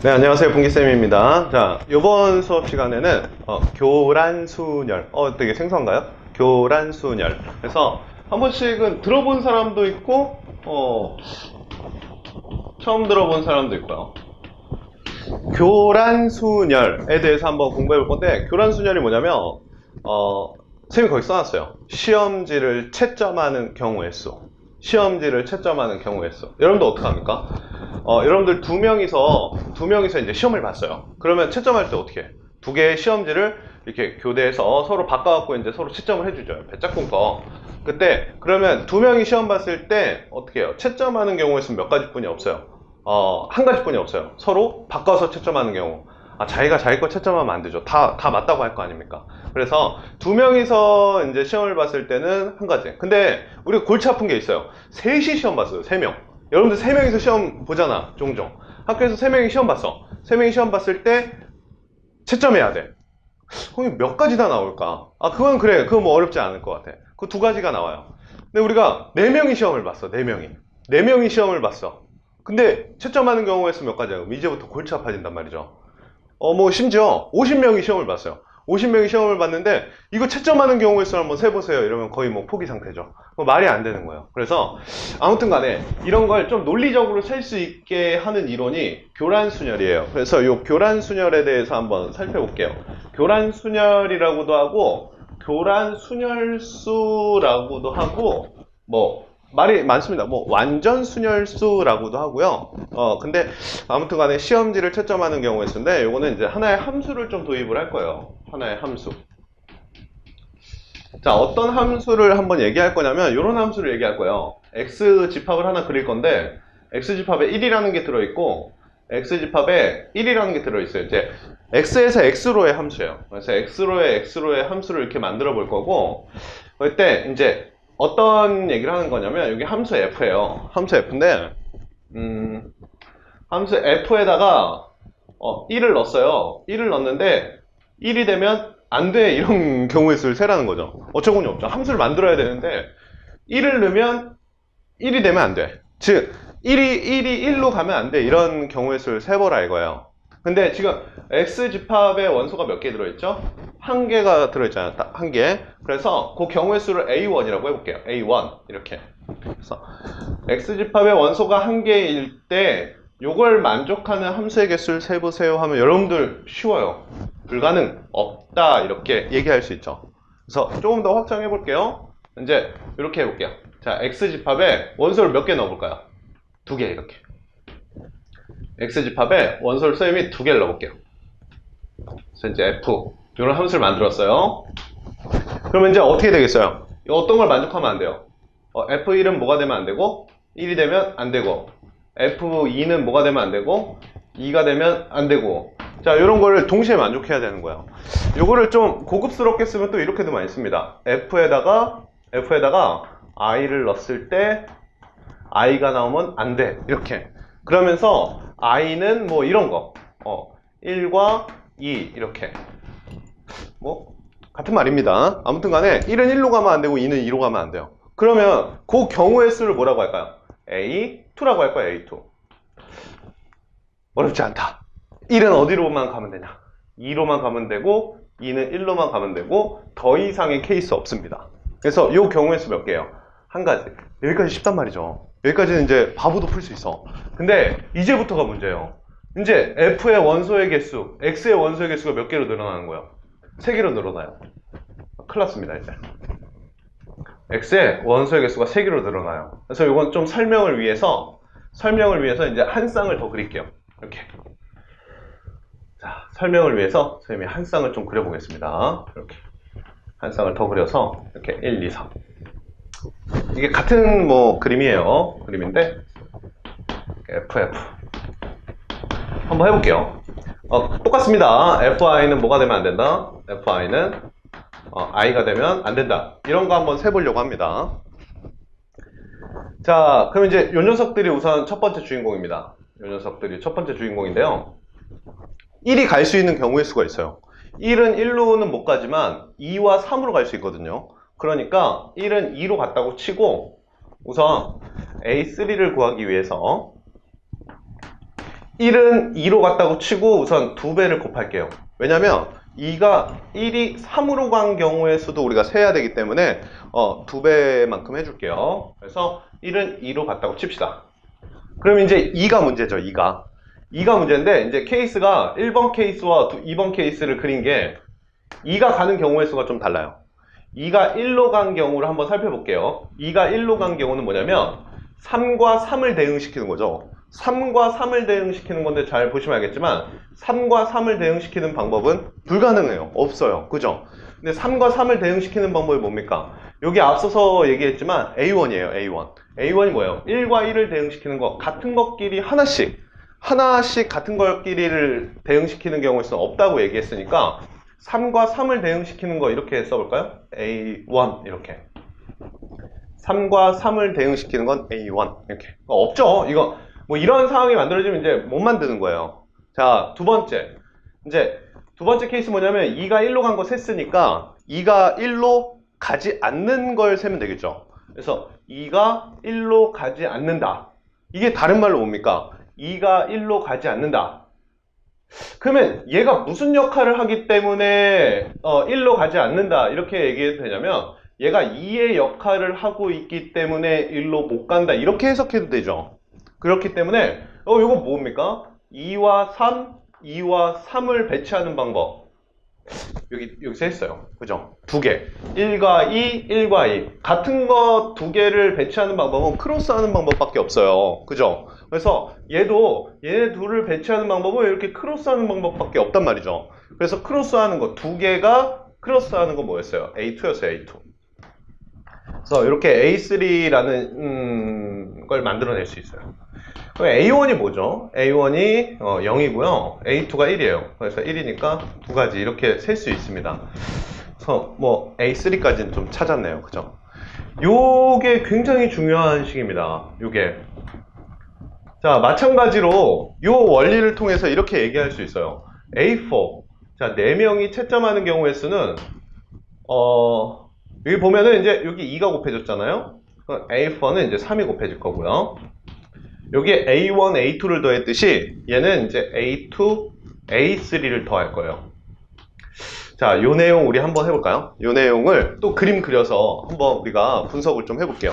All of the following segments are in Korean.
네, 안녕하세요. 분기쌤입니다. 자, 이번 수업 시간에는 교란수열. 되게 생소한가요? 교란수열. 그래서 한 번씩은 들어본 사람도 있고, 처음 들어본 사람도 있고요. 교란수열에 대해서 한번 공부해 볼 건데, 교란수열이 뭐냐면, 선생님이 거기 써놨어요. 시험지를 채점하는 경우의 수. 시험지를 채점하는 경우의 수. 여러분들 어떡합니까? 여러분들 두 명이서 이제 시험을 봤어요. 그러면 채점할 때 어떻게 해? 두 개의 시험지를 이렇게 교대해서 서로 바꿔갖고 이제 서로 채점을 해주죠. 배짝꿍터. 그때, 그러면 두 명이 시험 봤을 때 어떻게 해요? 채점하는 경우의 수는 몇 가지뿐이 없어요. 한 가지뿐이 없어요. 서로 바꿔서 채점하는 경우. 자기가 자기 거 채점하면 안 되죠. 다 맞다고 할 거 아닙니까? 그래서 두 명이서 이제 시험을 봤을 때는 한 가지. 근데 우리가 골치 아픈 게 있어요. 셋이 시험 봤어요. 세 명. 여러분들 세 명이서 시험 보잖아. 종종. 학교에서 세 명이 시험 봤어. 세 명이 시험 봤을 때 채점해야 돼. 그럼 몇 가지 다 나올까? 그건 그래. 그건 뭐 어렵지 않을 것 같아. 그 두 가지가 나와요. 근데 우리가 네 명이 시험을 봤어. 네 명이. 네 명이 시험을 봤어. 근데 채점하는 경우에 서 몇 가지야? 이제부터 골치 아파진단 말이죠. 뭐 심지어 50명이 시험을 봤어요. 50명이 시험을 봤는데 이거 채점하는 경우의 수를 한번 세보세요. 이러면 거의 뭐 포기 상태죠. 말이 안 되는 거예요. 그래서 아무튼 간에 이런 걸 좀 논리적으로 셀 수 있게 하는 이론이 교란순열이에요. 그래서 이 교란순열에 대해서 한번 살펴볼게요. 교란순열이라고도 하고 교란순열수라고도 하고 뭐 말이 많습니다. 뭐 완전순열수라고도 하고요. 근데 아무튼 간에 시험지를 채점하는 경우의 수인데 요거는 이제 하나의 함수를 좀 도입을 할 거예요. 하나의 함수. 자, 어떤 함수를 한번 얘기할 거냐면 요런 함수를 얘기할 거예요. x집합을 하나 그릴 건데 x집합에 1이라는 게 들어있고 x집합에 1이라는 게 들어있어요. 이제 x에서 x로의 함수예요. 그래서 x로의 함수를 이렇게 만들어 볼 거고 그때 이제 어떤 얘기를 하는 거냐면 여기 함수 f예요. 함수 f인데 함수 f에다가 1을 넣었어요. 1을 넣었는데 1이 되면 안 돼 이런 경우의 수를 세라는 거죠. 어처구니 없죠. 함수를 만들어야 되는데 1을 넣으면 1이 되면 안 돼. 즉 1이 1로 가면 안 돼 이런 경우의 수를 세보라 이거예요. 근데 지금 x집합의 원소가 몇 개 들어있죠? 한 개가 들어있잖아요. 딱 한 개. 그래서 그 경우의 수를 a1이라고 해볼게요. a1 이렇게. 그래서 x집합의 원소가 한 개일 때 요걸 만족하는 함수의 개수를 세보세요 하면 여러분들 쉬워요. 불가능, 없다 이렇게 얘기할 수 있죠. 그래서 조금 더 확장해 볼게요. 이제 이렇게 해볼게요. 자, x집합에 원소를 몇 개 넣어볼까요? 두 개 이렇게. x집합에 원소를 쌤이 두 개를 넣어볼게요. 그래서 이제 f 이런 함수를 만들었어요. 그러면 이제 어떻게 되겠어요? 어떤 걸 만족하면 안 돼요? f1은 뭐가 되면 안 되고 1이 되면 안 되고 f2는 뭐가 되면 안 되고 2가 되면 안 되고 자 이런 거를 동시에 만족해야 되는 거예요. 요거를 좀 고급스럽게 쓰면 또 이렇게도 많이 씁니다. f에다가 i를 넣었을 때 i가 나오면 안 돼 이렇게 그러면서 i는 뭐 이런 거 1과 2 이렇게 뭐 같은 말입니다. 아무튼 간에 1은 1로 가면 안 되고 2는 2로 가면 안 돼요. 그러면 그 경우의 수를 뭐라고 할까요? A2라고 할 거예요. A2. 어렵지 않다. 1은 어디로만 가면 되냐? 2로만 가면 되고 2는 1로만 가면 되고 더 이상의 케이스 없습니다. 그래서 이 경우의 수 몇 개예요? 한 가지. 여기까지 쉽단 말이죠. 여기까지는 이제 바보도 풀 수 있어. 근데 이제부터가 문제예요. 이제 F의 원소의 개수, X의 원소의 개수가 몇 개로 늘어나는 거예요? 3개로 늘어나요. 큰일 났습니다, 이제. X의 원소의 개수가 3개로 늘어나요. 그래서 이건 좀 설명을 위해서 이제 한 쌍을 더 그릴게요. 이렇게. 자, 설명을 위해서 선생님이 한 쌍을 좀 그려보겠습니다. 이렇게. 한 쌍을 더 그려서, 이렇게 1, 2, 3. 이게 같은 뭐 그림이에요. 그림인데, FF. 한번 해볼게요. 똑같습니다. FI는 뭐가 되면 안 된다? FI는 i가 되면 안 된다. 이런 거 한번 세보려고 합니다. 자, 그럼 이제 요 녀석들이 우선 첫 번째 주인공입니다. 요 녀석들이 첫 번째 주인공인데요. 1이 갈 수 있는 경우의 수가 있어요. 1은 1로는 못 가지만 2와 3으로 갈 수 있거든요. 그러니까 1은 2로 갔다고 치고 우선 A3를 구하기 위해서 1은 2로 갔다고 치고 우선 2배를 곱할게요. 왜냐면 2가 1이 3으로 간 경우의 수도 우리가 세야 되기 때문에 2배만큼 해줄게요. 그래서 1은 2로 갔다고 칩시다. 그럼 이제 2가 문제죠. 2가 문제인데 이제 케이스가 1번 케이스와 2번 케이스를 그린 게 2가 가는 경우의 수가 좀 달라요. 2가 1로 간 경우를 한번 살펴볼게요. 2가 1로 간 경우는 뭐냐면 3과 3을 대응시키는 거죠. 3과 3을 대응시키는 건데 잘 보시면 알겠지만 3과 3을 대응시키는 방법은 불가능해요. 없어요. 그죠? 근데 3과 3을 대응시키는 방법이 뭡니까? 여기 앞서서 얘기했지만 A1이에요. A1. A1이 뭐예요? 1과 1을 대응시키는 거. 같은 것끼리 하나씩 같은 것끼리를 대응시키는 경우의 수는 없다고 얘기했으니까 3과 3을 대응시키는 거 이렇게 써볼까요? A1 이렇게 3과 3을 대응시키는 건 A1 이렇게 없죠. 이거 뭐 이런 상황이 만들어지면 이제 못 만드는 거예요. 자, 두 번째 케이스 뭐냐면 2가 1로 간 거 셌으니까 2가 1로 가지 않는 걸 세면 되겠죠. 그래서 2가 1로 가지 않는다. 이게 다른 말로 뭡니까? 2가 1로 가지 않는다. 그러면 얘가 무슨 역할을 하기 때문에 1로 가지 않는다 이렇게 얘기해도 되냐면 얘가 2의 역할을 하고 있기 때문에 1로 못 간다 이렇게 해석해도 되죠. 그렇기 때문에 이거 뭡니까? 2와 3을 배치하는 방법 여기서 했어요. 그죠? 두 개 1과 2, 1과 2 같은 거 두 개를 배치하는 방법은 크로스하는 방법밖에 없어요. 그죠? 그래서 얘네 둘을 배치하는 방법은 이렇게 크로스하는 방법밖에 없단 말이죠. 그래서 크로스하는 거 두 개가 크로스하는 거 뭐였어요? A2였어요. A2. 그래서 이렇게 A3라는 걸 만들어낼 수 있어요. A1이 뭐죠? A1이 0이고요. A2가 1이에요. 그래서 1이니까 두 가지 이렇게 셀 수 있습니다. 그래서 뭐 A3까지는 좀 찾았네요. 그죠? 요게 굉장히 중요한 식입니다. 요게. 자, 마찬가지로 요 원리를 통해서 이렇게 얘기할 수 있어요. A4. 자, 4명이 채점하는 경우의 수는 여기 보면은 이제 여기 2가 곱해졌잖아요. A4는 이제 3이 곱해질 거고요. 여기에 A1, A2를 더했듯이 얘는 이제 A2, A3를 더할 거예요. 자, 요 내용 우리 한번 해볼까요? 요 내용을 또 그림 그려서 한번 우리가 분석을 좀 해볼게요.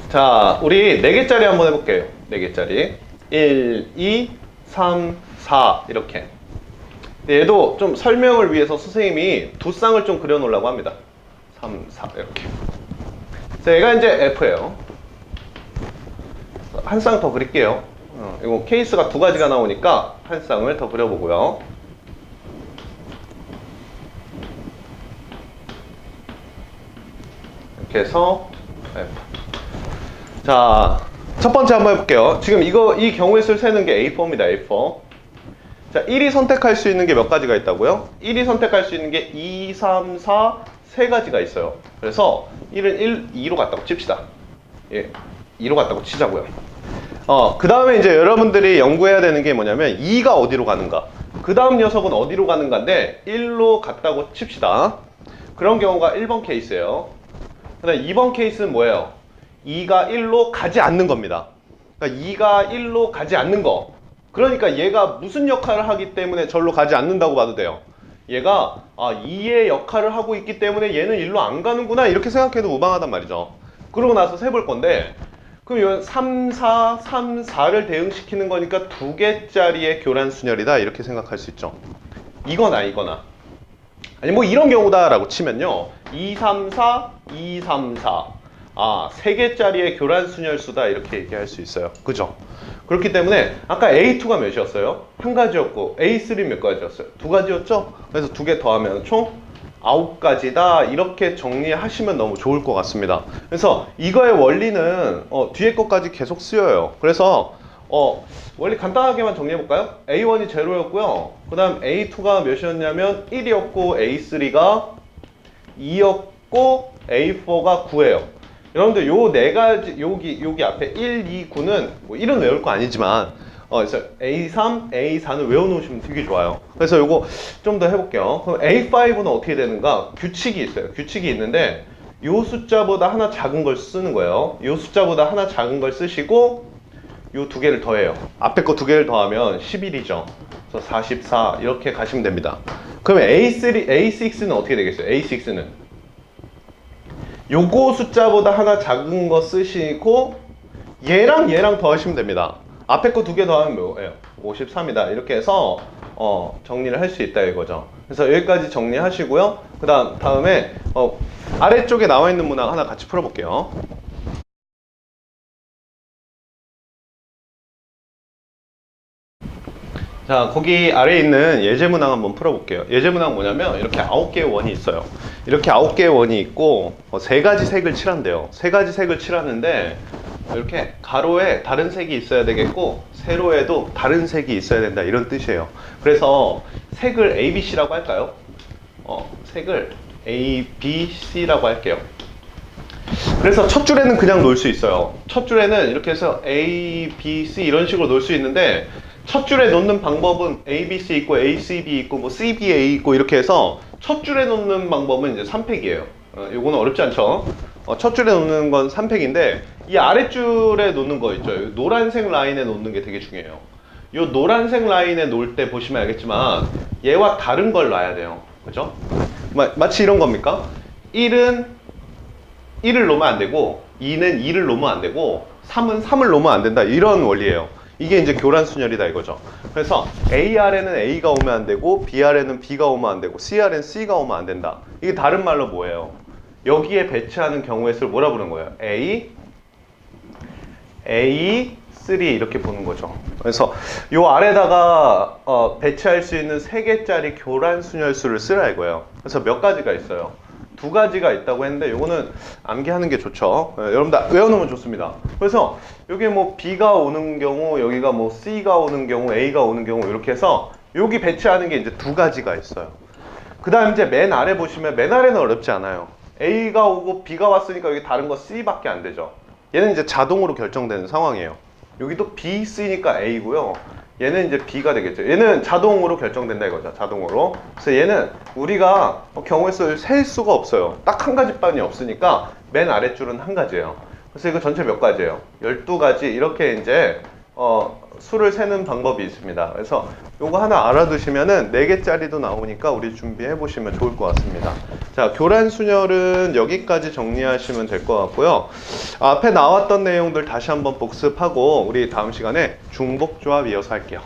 자, 우리 4개짜리 한번 해볼게요. 4개짜리. 1, 2, 3, 4 이렇게. 얘도 좀 설명을 위해서 선생님이 두 쌍을 좀 그려놓으려고 합니다. 3, 4 이렇게. 자, 얘가 이제 F예요. 한 쌍 더 그릴게요. 이거 케이스가 두 가지가 나오니까 한 쌍을 더 그려보고요. 이렇게 해서 F. 자, 첫 번째 한번 해볼게요. 지금 이 경우의 수를 세는 게 A4입니다. A4. 자, 1이 선택할 수 있는 게 몇 가지가 있다고요? 1이 선택할 수 있는 게 2, 3, 4, 세 가지가 있어요. 그래서 1은 2로 갔다고 칩시다. 예, 2로 갔다고 치자고요. 그 다음에 이제 여러분들이 연구해야 되는 게 뭐냐면 2가 어디로 가는가, 그 다음 녀석은 어디로 가는가인데 1로 갔다고 칩시다. 그런 경우가 1번 케이스예요. 그 다음 2번 케이스는 뭐예요? 2가 1로 가지 않는 겁니다. 그러니까 2가 1로 가지 않는 거. 그러니까 얘가 무슨 역할을 하기 때문에 절로 가지 않는다고 봐도 돼요. 얘가 2의 역할을 하고 있기 때문에 얘는 1로 안 가는구나 이렇게 생각해도 무방하단 말이죠. 그러고 나서 세볼 건데 그럼 이 3, 4, 3, 4를 대응시키는 거니까 두 개짜리의 교란 순열이다 이렇게 생각할 수 있죠. 이거나 아니 뭐 이런 경우다 라고 치면요 2, 3, 4, 2, 3, 4 세 개짜리의 교란 순열수다 이렇게 얘기할 수 있어요. 그죠? 그렇기 때문에 아까 A2가 몇이었어요? 한 가지였고 A3 몇 가지였어요? 두 가지였죠? 그래서 두 개 더하면 총 9가지다 이렇게 정리하시면 너무 좋을 것 같습니다. 그래서 이거의 원리는 뒤에 것까지 계속 쓰여요. 그래서 원리 간단하게만 정리해볼까요? A1이 0였고요. 그 다음 A2가 몇이었냐면 1이었고 A3가 2였고 A4가 9예요. 여러분들 요 네 가지 여기 앞에 1, 2, 9는 뭐 1은 외울 거 아니지만 그래서 A3, A4는 외워놓으시면 되게 좋아요. 그래서 요거 좀 더 해볼게요. 그럼 A5는 어떻게 되는가? 규칙이 있어요. 규칙이 있는데 요 숫자보다 하나 작은 걸 쓰는 거예요. 요 숫자보다 하나 작은 걸 쓰시고 요 두 개를 더해요. 앞에 거 두 개를 더하면 11이죠. 그래서 44 이렇게 가시면 됩니다. 그러면 A6는 어떻게 되겠어요? A6는 요거 숫자보다 하나 작은 거 쓰시고 얘랑 얘랑 더하시면 됩니다. 앞에 거 두 개 더하면 뭐예요? 53이다. 이렇게 해서 정리를 할 수 있다 이거죠. 그래서 여기까지 정리하시고요. 다음에 아래쪽에 나와 있는 문항 하나 같이 풀어볼게요. 자, 거기 아래에 있는 예제문항 한번 풀어볼게요. 예제문항 뭐냐면 이렇게 9개의 원이 있어요. 이렇게 9개의 원이 있고 3가지 색을 칠한대요. 3가지 색을 칠하는데 이렇게 가로에 다른 색이 있어야 되겠고 세로에도 다른 색이 있어야 된다 이런 뜻이에요. 그래서 색을 A, B, C라고 할까요? 색을 A, B, C라고 할게요. 그래서 첫 줄에는 그냥 놓을 수 있어요. 첫 줄에는 이렇게 해서 A, B, C 이런 식으로 놓을 수 있는데 첫 줄에 놓는 방법은 A, B, C 있고 A, C, B 있고 뭐 C, B, A 있고 이렇게 해서 첫 줄에 놓는 방법은 이제 3팩이에요. 요거는 어렵지 않죠? 첫 줄에 놓는 건 3팩인데 이 아랫줄에 놓는 거 있죠. 노란색 라인에 놓는 게 되게 중요해요. 요 노란색 라인에 놓을 때 보시면 알겠지만 얘와 다른 걸 놔야 돼요. 그죠? 마치 이런 겁니까? 1은 1을 놓으면 안 되고 2는 2를 놓으면 안 되고 3은 3을 놓으면 안 된다. 이런 원리예요. 이게 이제 교란순열이다 이거죠. 그래서 A 아래는 A가 오면 안 되고 B 아래는 B가 오면 안 되고 C 아래는 C가 오면 안 된다. 이게 다른 말로 뭐예요? 여기에 배치하는 경우의 수를 뭐라 부르는 거예요? A3 이렇게 보는 거죠. 그래서 요 아래다가 배치할 수 있는 3개짜리 교란순열수를 쓰라 이거예요. 그래서 몇 가지가 있어요. 2가지가 있다고 했는데 요거는 암기하는 게 좋죠. 여러분들 외워놓으면 좋습니다. 그래서 여기 뭐 B가 오는 경우, 여기가 뭐 C가 오는 경우, A가 오는 경우 이렇게 해서 여기 배치하는 게 이제 2가지가 있어요. 그 다음 이제 맨 아래 보시면 맨 아래는 어렵지 않아요. A가 오고 B가 왔으니까 여기 다른 거 C밖에 안 되죠. 얘는 이제 자동으로 결정되는 상황이에요. 여기도 B, C니까 A고요. 얘는 이제 B가 되겠죠. 얘는 자동으로 결정된다 이거죠. 자동으로. 그래서 얘는 우리가 경우의 수를 셀 수가 없어요. 딱 한 가지 반이 없으니까 맨 아랫줄은 한 가지예요. 그래서 이거 전체 몇 가지예요? 12가지 이렇게 이제 수를 세는 방법이 있습니다. 그래서 요거 하나 알아두시면은 4개짜리도 나오니까 우리 준비해 보시면 좋을 것 같습니다. 자, 교란순열은 여기까지 정리하시면 될 것 같고요. 앞에 나왔던 내용들 다시 한번 복습하고 우리 다음 시간에 중복조합 이어서 할게요.